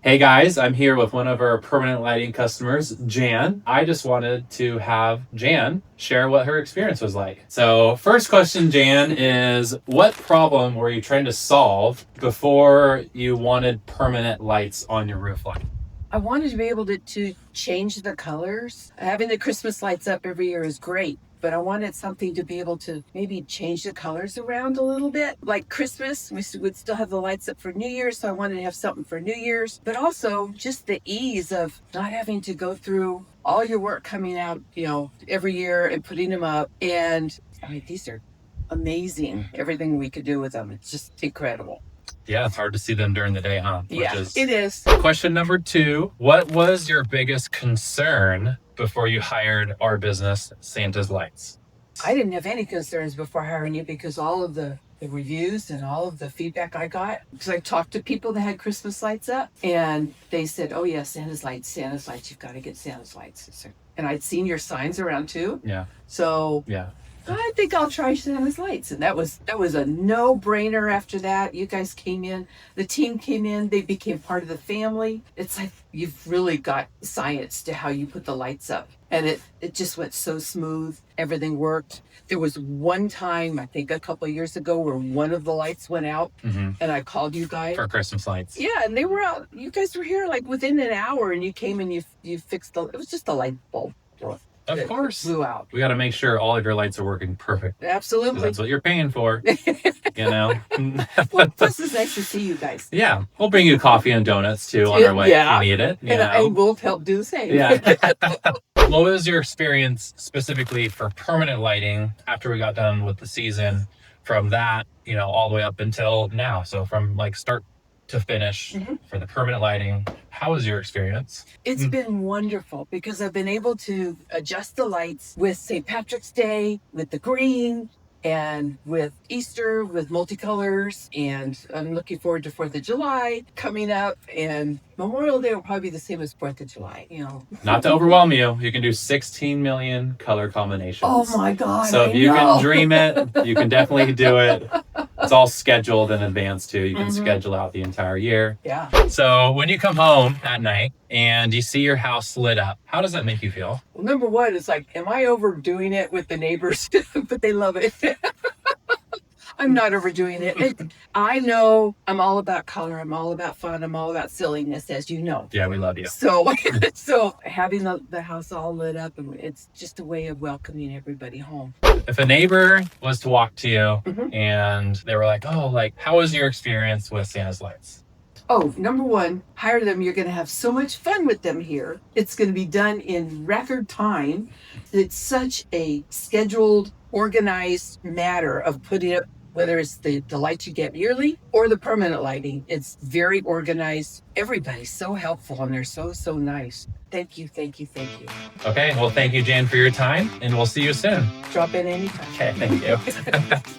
Hey guys, I'm here with one of our permanent lighting customers, Jan. I just wanted to have Jan share what her experience was like. So first question, Jan, is what problem were you trying to solve before you wanted permanent lights on your roof line? I wanted to be able to change the colors. Having the Christmas lights up every year is great, but I wanted something to be able to maybe change the colors around a little bit. Like Christmas, we would still have the lights up for New Year's, so I wanted to have something for New Year's, but also just the ease of not having to go through all your work coming out, every year and putting them up. And I mean, these are amazing. Everything we could do with them. It's just incredible. Yeah, it's hard to see them during the day, huh? Yeah, it is. Question number 2, what was your biggest concern before you hired our business, Santa's Lights? I didn't have any concerns before hiring you because all of the reviews and all of the feedback I got, because I talked to people that had Christmas lights up and they said, oh yeah, Santa's Lights, you've got to get Santa's Lights. And I'd seen your signs around too. Yeah. So Yeah. I think I'll try Santa's Lights. And that was a no-brainer after that. You guys came in, the team came in, they became part of the family. It's like you've really got science to how you put the lights up. And it just went so smooth. Everything worked. There was one time, I think a couple of years ago, where one of the lights went out and I called you guys. For Christmas lights. Yeah, and they were out. You guys were here like within an hour and you came and you fixed it was just a light bulb. Of course. Blew out. We got to make sure all of your lights are working perfect. Absolutely. That's what you're paying for, Well, plus it's nice to see you guys. Yeah. We'll bring you coffee and donuts too on our way if you need it. And we'll help do the same. Yeah. What was your experience specifically for permanent lighting after we got done with the season from that, all the way up until now? So from like start to finish for the permanent lighting, how was your experience? It's been wonderful because I've been able to adjust the lights with St. Patrick's Day, with the green, and with Easter, with multicolors. And I'm looking forward to 4th of July coming up, and Memorial Day will probably be the same as 4th of July, Not to overwhelm you, you can do 16 million color combinations. Oh my God. So if you can dream it, you can definitely do it. It's all scheduled in advance too. You can schedule out the entire year. Yeah. So when you come home at night and you see your house lit up, how does that make you feel? Well, number one, it's like, am I overdoing it with the neighbors? But they love it. I'm not overdoing it. I know I'm all about color. I'm all about fun. I'm all about silliness, as you know. Yeah, we love you. So having the house all lit up, and it's just a way of welcoming everybody home. If a neighbor was to walk to you and they were like, oh, how was your experience with Santa's Lights? Oh, number one, hire them. You're going to have so much fun with them here. It's going to be done in record time. It's such a scheduled, organized matter of putting up, whether it's the lights you get yearly or the permanent lighting. It's very organized. Everybody's so helpful and they're so nice. Thank you. Okay, well, thank you, Jan, for your time, and we'll see you soon. Drop in anytime. Okay, thank you.